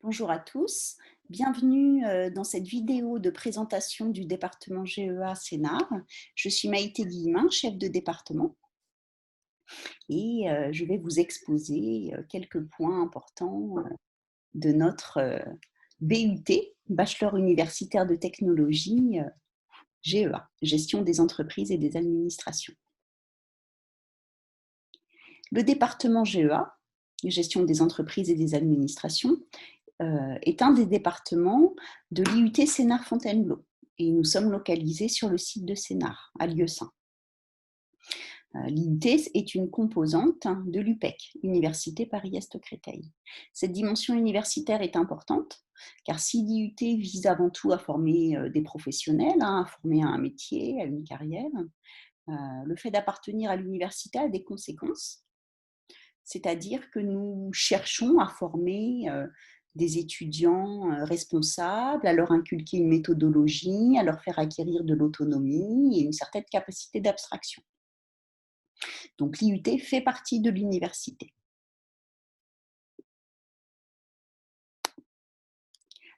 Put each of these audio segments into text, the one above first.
Bonjour à tous, bienvenue dans cette vidéo de présentation du département GEA Sénart. Je suis Maïté Guillemin, chef de département, et je vais vous exposer quelques points importants de notre BUT, Bachelor universitaire de technologie GEA, gestion des entreprises et des administrations. Le département GEA, gestion des entreprises et des administrations, est un des départements de l'IUT Sénart-Fontainebleau et nous sommes localisés sur le site de Sénart, à Lieusaint. L'IUT est une composante de l'UPEC, Université Paris-Est-Créteil. Cette dimension universitaire est importante car si l'IUT vise avant tout à former des professionnels, à former à un métier, à une carrière, le fait d'appartenir à l'université a des conséquences. C'est-à-dire que nous cherchons à former des étudiants responsables, à leur inculquer une méthodologie, à leur faire acquérir de l'autonomie et une certaine capacité d'abstraction. Donc l'IUT fait partie de l'université.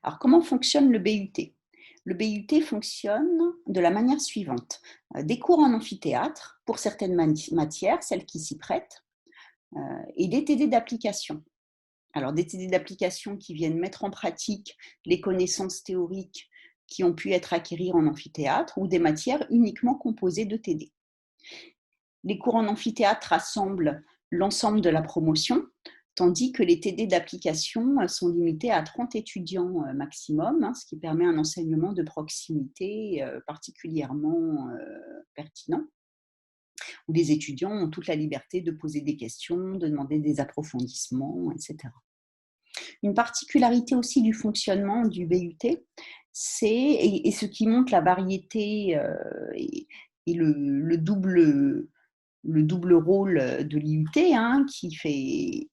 Alors comment fonctionne le BUT? Le BUT fonctionne de la manière suivante. Des cours en amphithéâtre pour certaines matières, celles qui s'y prêtent, et des TD d'application. Alors, des TD d'application qui viennent mettre en pratique les connaissances théoriques qui ont pu être acquises en amphithéâtre ou des matières uniquement composées de TD. Les cours en amphithéâtre rassemblent l'ensemble de la promotion, tandis que les TD d'application sont limités à 30 étudiants maximum, ce qui permet un enseignement de proximité particulièrement pertinent, où les étudiants ont toute la liberté de poser des questions, de demander des approfondissements, etc. Une particularité aussi du fonctionnement du BUT, et ce qui montre la variété et le double rôle de l'IUT, qui fait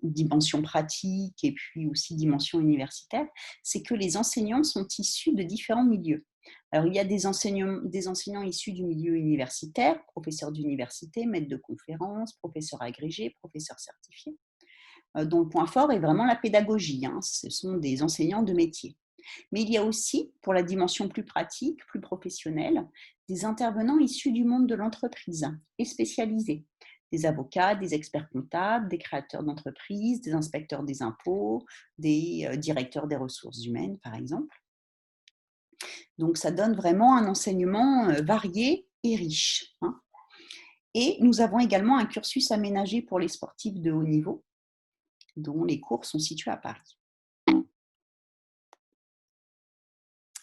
dimension pratique et puis aussi dimension universitaire, c'est que les enseignants sont issus de différents milieux. Alors, il y a des enseignants issus du milieu universitaire, professeurs d'université, maîtres de conférences, professeurs agrégés, professeurs certifiés, dont le point fort est vraiment la pédagogie. Ce sont des enseignants de métier. Mais il y a aussi, pour la dimension plus pratique, plus professionnelle, des intervenants issus du monde de l'entreprise et spécialisés. Des avocats, des experts comptables, des créateurs d'entreprises, des inspecteurs des impôts, des directeurs des ressources humaines, par exemple. Donc, ça donne vraiment un enseignement varié et riche. Et nous avons également un cursus aménagé pour les sportifs de haut niveau, dont les cours sont situés à Paris.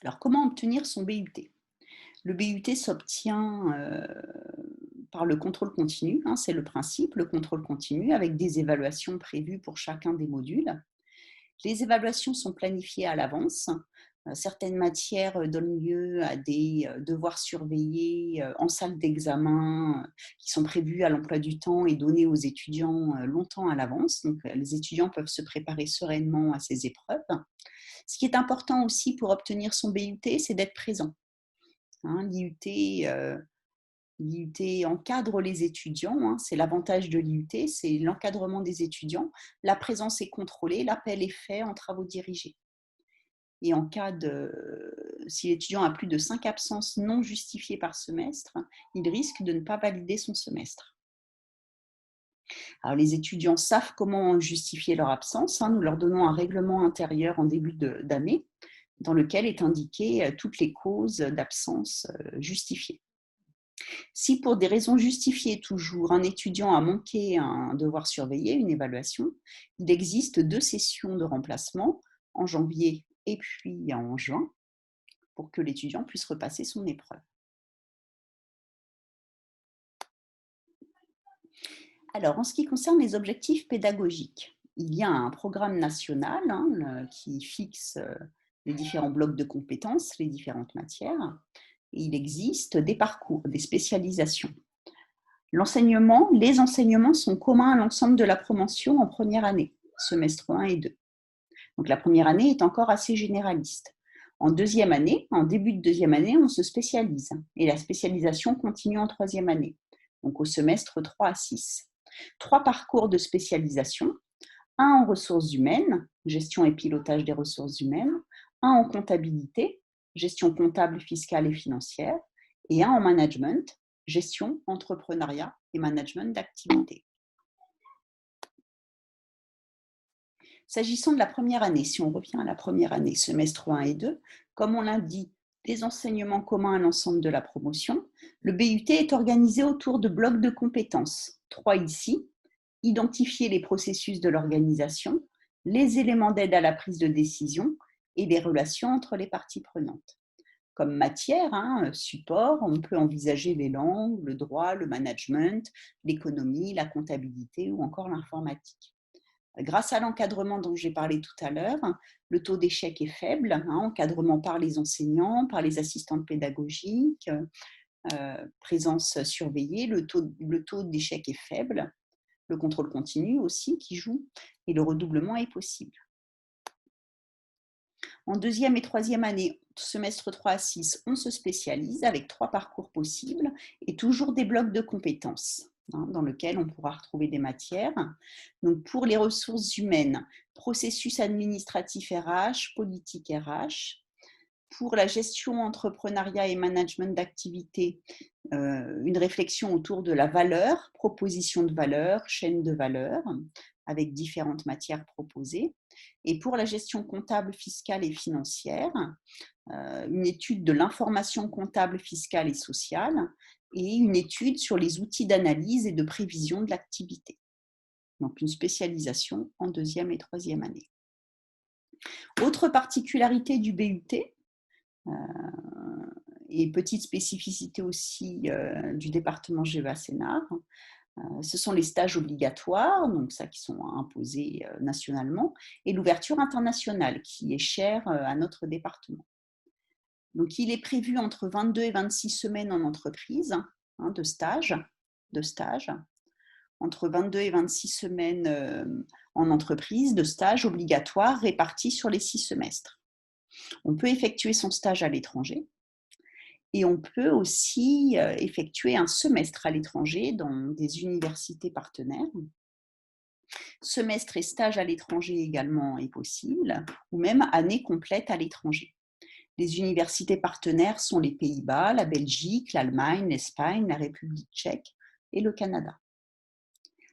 Alors, comment obtenir son BUT? Le BUT s'obtient par le contrôle continu, c'est le principe, le contrôle continu, avec des évaluations prévues pour chacun des modules. Les évaluations sont planifiées à l'avance. Certaines matières donnent lieu à des devoirs surveillés en salle d'examen qui sont prévus à l'emploi du temps et donnés aux étudiants longtemps à l'avance. Donc, les étudiants peuvent se préparer sereinement à ces épreuves. Ce qui est important aussi pour obtenir son BUT, c'est d'être présent. L'IUT encadre les étudiants, c'est l'avantage de l'IUT, c'est l'encadrement des étudiants. La présence est contrôlée, l'appel est fait en travaux dirigés. Et en cas si l'étudiant a plus de 5 absences non justifiées par semestre, il risque de ne pas valider son semestre. Alors, les étudiants savent comment justifier leur absence. Nous leur donnons un règlement intérieur en début d'année dans lequel est indiqué toutes les causes d'absence justifiées. Si pour des raisons justifiées toujours, un étudiant a manqué un devoir surveillé, une évaluation, il existe 2 sessions de remplacement, en janvier et puis en juin, pour que l'étudiant puisse repasser son épreuve. Alors, en ce qui concerne les objectifs pédagogiques, il y a un programme national qui fixe les différents blocs de compétences, les différentes matières. Et il existe des parcours, des spécialisations. Les enseignements sont communs à l'ensemble de la promotion en première année, semestre 1 et 2. Donc la première année est encore assez généraliste. En deuxième année, en début de deuxième année, on se spécialise. Et la spécialisation continue en troisième année, donc au semestre 3 à 6. 3 parcours de spécialisation. un en ressources humaines, gestion et pilotage des ressources humaines, un en comptabilité, gestion comptable, fiscale et financière, et un en management, gestion, entrepreneuriat et management d'activité. S'agissant de la première année, si on revient à la première année, semestre 1 et 2, comme on l'indique, des enseignements communs à l'ensemble de la promotion, le BUT est organisé autour de blocs de compétences. 3 ici, identifier les processus de l'organisation, les éléments d'aide à la prise de décision et les relations entre les parties prenantes. Comme matière, support, on peut envisager les langues, le droit, le management, l'économie, la comptabilité ou encore l'informatique. Grâce à l'encadrement dont j'ai parlé tout à l'heure, le taux d'échec est faible, encadrement par les enseignants, par les assistantes pédagogiques, présence surveillée, le taux d'échec est faible, le contrôle continu aussi qui joue, et le redoublement est possible. En deuxième et troisième année, semestre 3 à 6, on se spécialise avec 3 parcours possibles et toujours des blocs de compétences dans lesquels on pourra retrouver des matières. Donc pour les ressources humaines, processus administratif RH, politique RH. Pour la gestion, entrepreneuriat et management d'activité, une réflexion autour de la valeur, proposition de valeur, chaîne de valeur, avec différentes matières proposées. Et pour la gestion comptable, fiscale et financière, une étude de l'information comptable, fiscale et sociale, et une étude sur les outils d'analyse et de prévision de l'activité. Donc une spécialisation en deuxième et troisième année. Autre particularité du BUT, et petite spécificité aussi du département GEA-Sénart, ce sont les stages obligatoires, donc ça qui sont imposés nationalement, et l'ouverture internationale qui est chère à notre département. Donc il est prévu entre 22 et 26 semaines en entreprise de stage, entre 22 et 26 semaines en entreprise de stage obligatoire répartis sur les 6 semestres. On peut effectuer son stage à l'étranger et on peut aussi effectuer un semestre à l'étranger dans des universités partenaires. Semestre et stage à l'étranger également est possible, ou même année complète à l'étranger. Les universités partenaires sont les Pays-Bas, la Belgique, l'Allemagne, l'Espagne, la République tchèque et le Canada.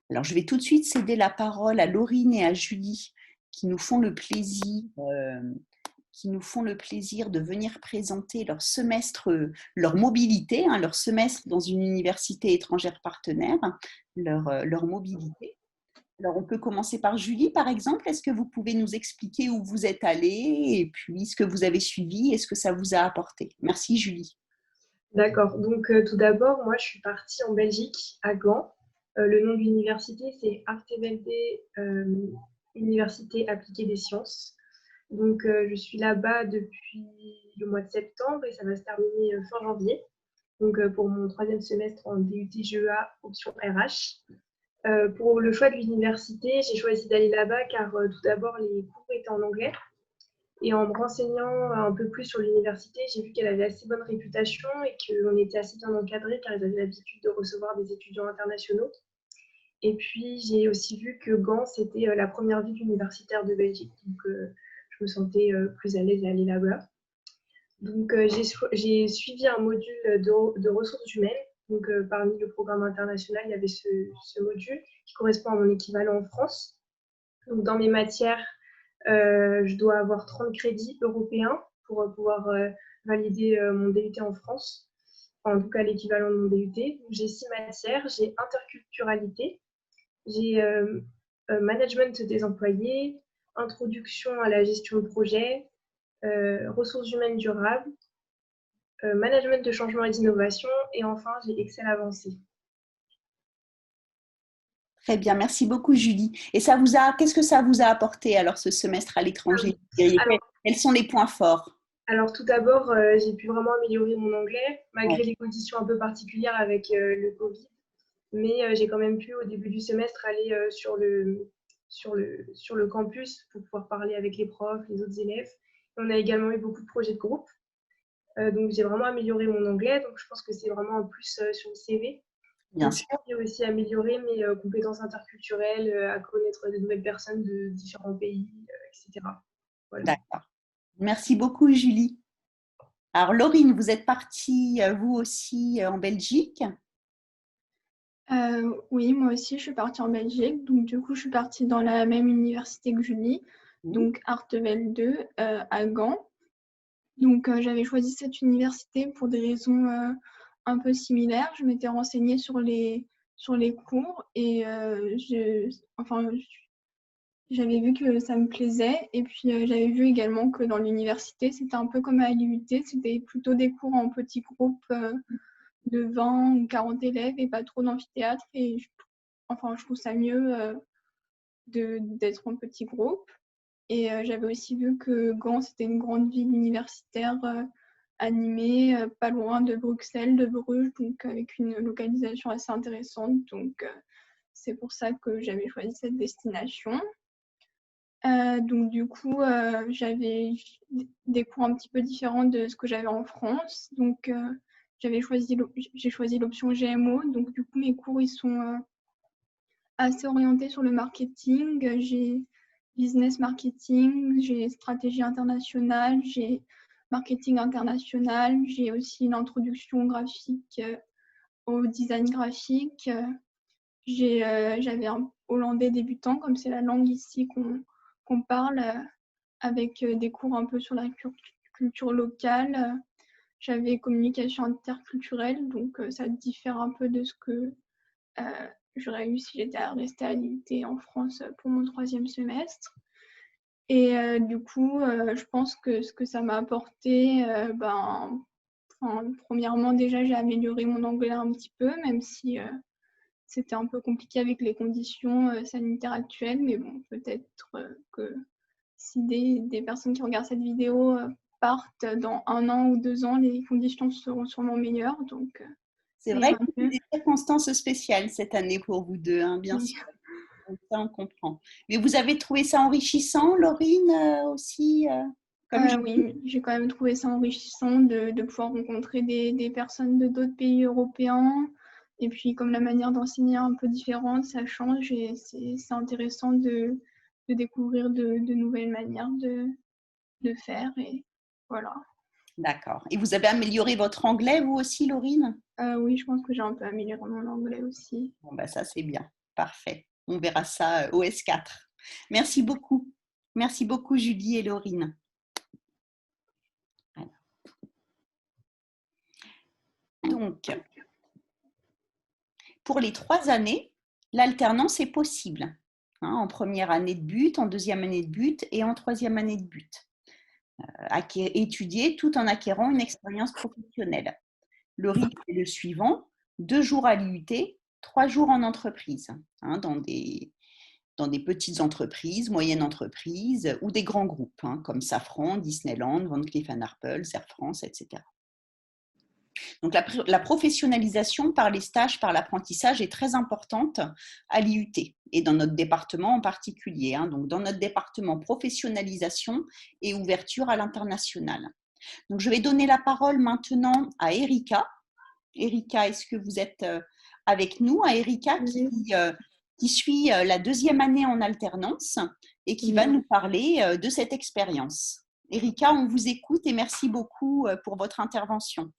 Alors, je vais tout de suite céder la parole à Laurine et à Julie qui nous font le plaisir de venir présenter leur semestre, leur mobilité, leur semestre dans une université étrangère partenaire, leur mobilité. Alors, on peut commencer par Julie, par exemple. Est-ce que vous pouvez nous expliquer où vous êtes allée et puis ce que vous avez suivi et ce que ça vous a apporté? Merci, Julie. D'accord. Donc, tout d'abord, moi, je suis partie en Belgique, à Gand. Le nom de l'université, c'est Arte Université appliquée des sciences. Donc, je suis là-bas depuis le mois de septembre et ça va se terminer fin janvier. Donc, pour mon troisième semestre en DUT GEA, option RH. Pour le choix de l'université, j'ai choisi d'aller là-bas car tout d'abord, les cours étaient en anglais. Et en me renseignant un peu plus sur l'université, j'ai vu qu'elle avait assez bonne réputation et qu'on était assez bien encadré car ils avaient l'habitude de recevoir des étudiants internationaux. Et puis, j'ai aussi vu que Gand, c'était la première ville universitaire de Belgique. Donc, je me sentais plus à l'aise à aller là-bas. Donc, j'ai suivi un module de ressources humaines. Donc, parmi le programme international, il y avait ce module qui correspond à mon équivalent en France. Donc, dans mes matières, je dois avoir 30 crédits européens pour pouvoir valider mon DUT en France, enfin, en tout cas l'équivalent de mon DUT. J'ai 6 matières, j'ai interculturalité, j'ai management des employés, introduction à la gestion de projet, ressources humaines durables, management de changement et d'innovation, et enfin j'ai Excel avancé. Très bien, merci beaucoup Julie. Et qu'est-ce que ça vous a apporté alors ce semestre à l'étranger? Quels sont les points forts? Alors tout d'abord, j'ai pu vraiment améliorer mon anglais, malgré les conditions un peu particulières avec le Covid. Mais j'ai quand même pu, au début du semestre, aller sur le campus pour pouvoir parler avec les profs, les autres élèves. On a également eu beaucoup de projets de groupe. Donc j'ai vraiment amélioré mon anglais. Donc je pense que c'est vraiment un plus sur le CV. Bien Donc, sûr. j'ai aussi amélioré mes compétences interculturelles, à connaître de nouvelles personnes de différents pays, etc. Voilà. D'accord. Merci beaucoup, Julie. Alors, Laurine, vous êtes partie, vous aussi, en Belgique. Oui, moi aussi, je suis partie en Belgique. Donc, du coup, je suis partie dans la même université que Julie, Mhm. donc Artevelde 2, à Gand. Donc, j'avais choisi cette université pour des raisons un peu similaires. Je m'étais renseignée sur les cours et j'avais vu que ça me plaisait. Et puis, j'avais vu également que dans l'université, c'était un peu comme à l'UT, c'était plutôt des cours en petits groupes de 20 ou 40 élèves et pas trop d'amphithéâtre. Et je trouve ça mieux d'être en petit groupe. Et j'avais aussi vu que Gand, c'était une grande ville universitaire animée, pas loin de Bruxelles, de Bruges, donc avec une localisation assez intéressante. Donc, c'est pour ça que j'avais choisi cette destination. Donc, du coup, j'avais des cours un petit peu différents de ce que j'avais en France. Donc, j'ai choisi l'option GMO. Donc, du coup, mes cours, ils sont assez orientée sur le marketing. J'ai business marketing, j'ai stratégie internationale, j'ai marketing international, j'ai aussi une introduction graphique au design graphique. J'avais un hollandais débutant, comme c'est la langue ici qu'on parle, avec des cours un peu sur la culture locale. J'avais communication interculturelle, donc ça diffère un peu de ce que j'aurais eu si j'étais restée à l'IUT en France pour mon troisième semestre. Et du coup, je pense que ce que ça m'a apporté, premièrement, déjà, j'ai amélioré mon anglais un petit peu, même si c'était un peu compliqué avec les conditions sanitaires actuelles. Mais bon, peut-être que si des personnes qui regardent cette vidéo partent dans 1 an ou 2 ans, les conditions seront sûrement meilleures. Donc, C'est ça vrai ira que c'est mieux. des circonstances spéciales cette année pour vous deux, hein, bien Oui. sûr. Donc ça, on comprend. Mais vous avez trouvé ça enrichissant, Laurine, aussi, comme je... Oui, j'ai quand même trouvé ça enrichissant de pouvoir rencontrer des personnes de d'autres pays européens. Et puis, comme la manière d'enseigner est un peu différente, ça change et c'est intéressant de découvrir de nouvelles manières de faire. Et voilà. D'accord. Et vous avez amélioré votre anglais, vous aussi, Laurine? Oui, je pense que j'ai un peu amélioré mon anglais aussi. Bon, bah, ça, c'est bien. Parfait. On verra ça au S4. Merci beaucoup. Merci beaucoup, Julie et Laurine. Voilà. Donc, pour les 3 années, l'alternance est possible. Hein, en première année de but, en deuxième année de but et en troisième année de but. Étudier tout en acquérant une expérience professionnelle. Le rythme est le suivant, 2 jours à l'IUT, 3 jours en entreprise, hein, dans des petites entreprises, moyennes entreprises ou des grands groupes, hein, comme Safran, Disneyland, Van Cleef & Arpels, Air France, etc. Donc la professionnalisation par les stages, par l'apprentissage est très importante à l'IUT et dans notre département en particulier. Hein, donc dans notre département, professionnalisation et ouverture à l'international. Donc je vais donner la parole maintenant à Erika. Erika, est-ce que vous êtes avec nous? À Erika qui suit la deuxième année en alternance et qui va nous parler de cette expérience. Erika, on vous écoute et merci beaucoup pour votre intervention.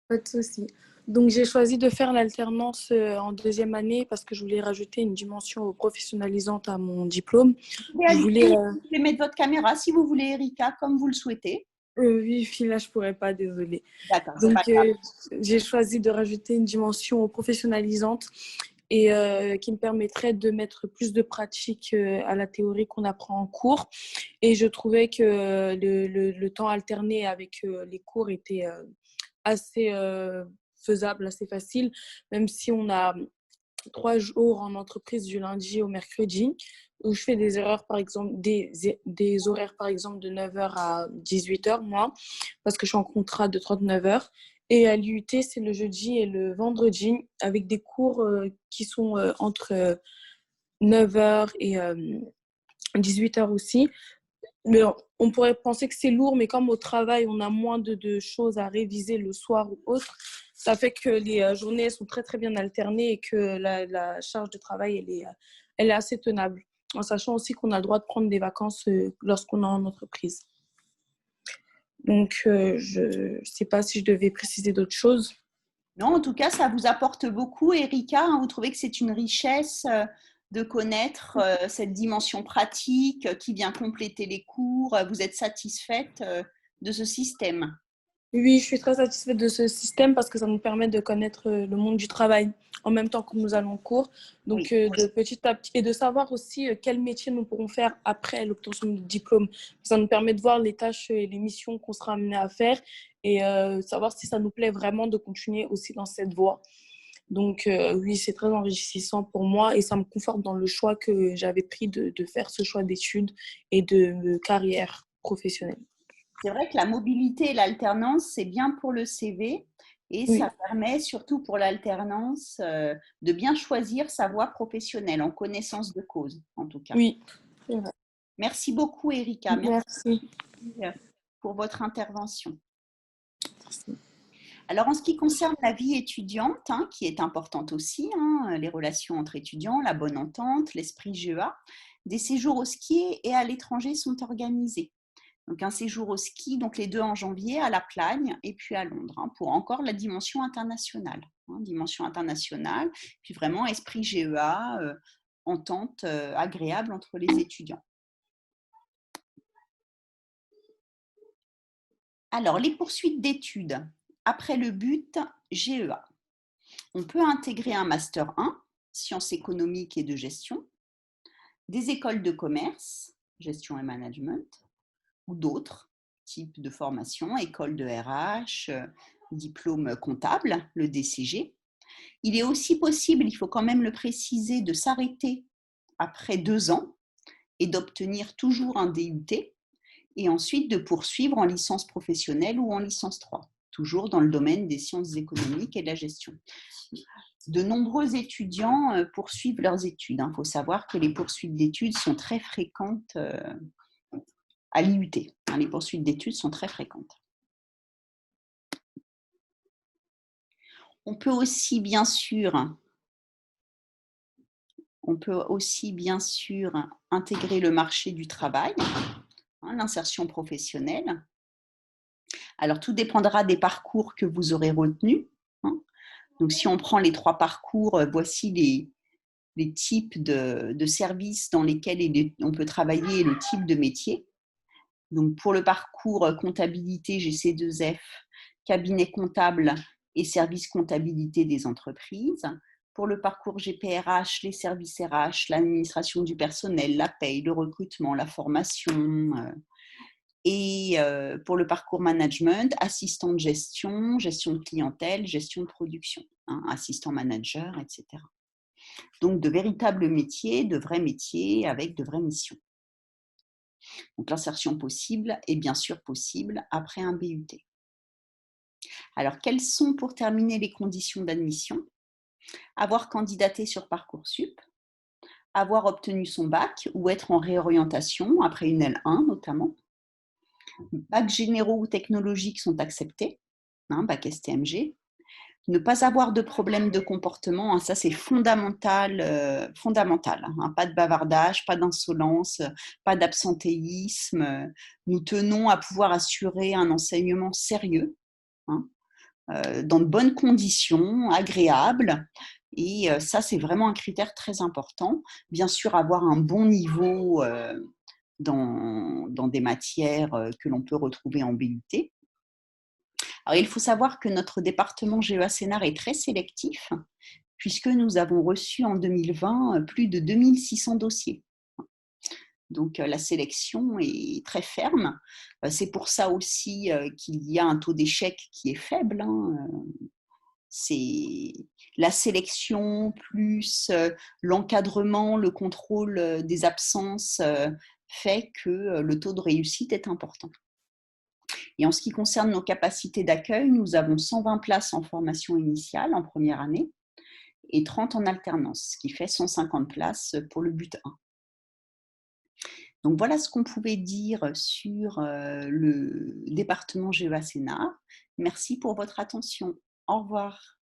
Pas de souci. Donc, j'ai choisi de faire l'alternance en deuxième année parce que je voulais rajouter une dimension professionnalisante à mon diplôme. Vous pouvez mettre votre caméra si vous voulez, Erika, comme vous le souhaitez. Oui, là, je ne pourrais pas, désolée. D'accord, Donc, j'ai choisi de rajouter une dimension professionnalisante et qui me permettrait de mettre plus de pratique à la théorie qu'on apprend en cours. Et je trouvais que le temps alterné avec les cours était assez faisable, assez facile, même si on a 3 jours en entreprise du lundi au mercredi, où je fais des erreurs, par exemple, des horaires, par exemple, de 9h à 18h, moi, parce que je suis en contrat de 39 heures. Et à l'IUT, c'est le jeudi et le vendredi, avec des cours qui sont entre 9h et 18h aussi. Mais on pourrait penser que c'est lourd, mais comme au travail, on a moins de choses à réviser le soir ou autre, Ça fait que les journées sont très, très bien alternées et que la charge de travail, elle est assez tenable. En sachant aussi qu'on a le droit de prendre des vacances lorsqu'on est en entreprise. Donc, je ne sais pas si je devais préciser d'autres choses. Non, en tout cas, ça vous apporte beaucoup, Erika. Vous trouvez que c'est une richesse de connaître cette dimension pratique qui vient compléter les cours. Vous êtes satisfaite de ce système? Oui, je suis très satisfaite de ce système parce que ça nous permet de connaître le monde du travail en même temps que nous allons en cours. Donc, Oui. de petit à petit, et de savoir aussi quel métier nous pourrons faire après l'obtention du diplôme. Ça nous permet de voir les tâches et les missions qu'on sera amené à faire et savoir si ça nous plaît vraiment de continuer aussi dans cette voie. Donc, oui, c'est très enrichissant pour moi et ça me conforte dans le choix que j'avais pris de faire ce choix d'études et de carrière professionnelle. C'est vrai que la mobilité et l'alternance, c'est bien pour le CV et Oui, ça permet surtout pour l'alternance de bien choisir sa voie professionnelle en connaissance de cause, en tout cas. oui, c'est vrai. Merci beaucoup, Erika. Merci Merci. pour votre intervention. Merci. Alors, en ce qui concerne la vie étudiante, qui est importante aussi, les relations entre étudiants, la bonne entente, l'esprit GEA, des séjours au ski et à l'étranger sont organisés. Donc, un séjour au ski, donc les deux en janvier, à La Plagne et puis à Londres, pour encore la dimension internationale. Dimension internationale, puis vraiment esprit GEA, entente agréable entre les étudiants. Alors, les poursuites d'études. Après le but GEA, on peut intégrer un Master 1, sciences économiques et de gestion, des écoles de commerce, gestion et management, ou d'autres types de formations, école de RH, diplôme comptable, le DCG. Il est aussi possible, il faut quand même le préciser, de s'arrêter après 2 ans et d'obtenir toujours un DUT et ensuite de poursuivre en licence professionnelle ou en licence 3, toujours dans le domaine des sciences économiques et de la gestion. De nombreux étudiants poursuivent leurs études. Il faut savoir que les poursuites d'études sont très fréquentes à l'IUT. Les poursuites d'études sont très fréquentes. On peut aussi bien sûr intégrer le marché du travail, l'insertion professionnelle. Alors, tout dépendra des parcours que vous aurez retenus. Donc, si on prend les 3 parcours, voici les types de services dans lesquels on peut travailler et le type de métier. Donc, pour le parcours comptabilité GC2F, cabinet comptable et services comptabilité des entreprises. Pour le parcours GPRH, les services RH, l'administration du personnel, la paye, le recrutement, la formation. Et pour le parcours management, assistant de gestion, gestion de clientèle, gestion de production, assistant manager, etc. Donc, de véritables métiers, de vrais métiers avec de vraies missions. Donc, l'insertion possible est bien sûr possible après un BUT. Alors, quelles sont pour terminer les conditions d'admission? Avoir candidaté sur Parcoursup, avoir obtenu son bac ou être en réorientation après une L1 notamment. Bacs généraux ou technologiques sont acceptés, bac STMG. Ne pas avoir de problème de comportement, ça c'est fondamental, pas de bavardage, pas d'insolence, pas d'absentéisme. Nous tenons à pouvoir assurer un enseignement sérieux, dans de bonnes conditions, agréables. Et ça, c'est vraiment un critère très important. Bien sûr, avoir un bon niveau dans des matières que l'on peut retrouver en BUT. Alors, il faut savoir que notre département GEA Sénart est très sélectif, puisque nous avons reçu en 2020 plus de 2600 dossiers. Donc, la sélection est très ferme. C'est pour ça aussi qu'il y a un taux d'échec qui est faible. C'est la sélection plus l'encadrement, le contrôle des absences fait que le taux de réussite est important. Et en ce qui concerne nos capacités d'accueil, nous avons 120 places en formation initiale en première année et 30 en alternance, ce qui fait 150 places pour le but 1. Donc voilà ce qu'on pouvait dire sur le département GEA Sénart. Merci pour votre attention. Au revoir.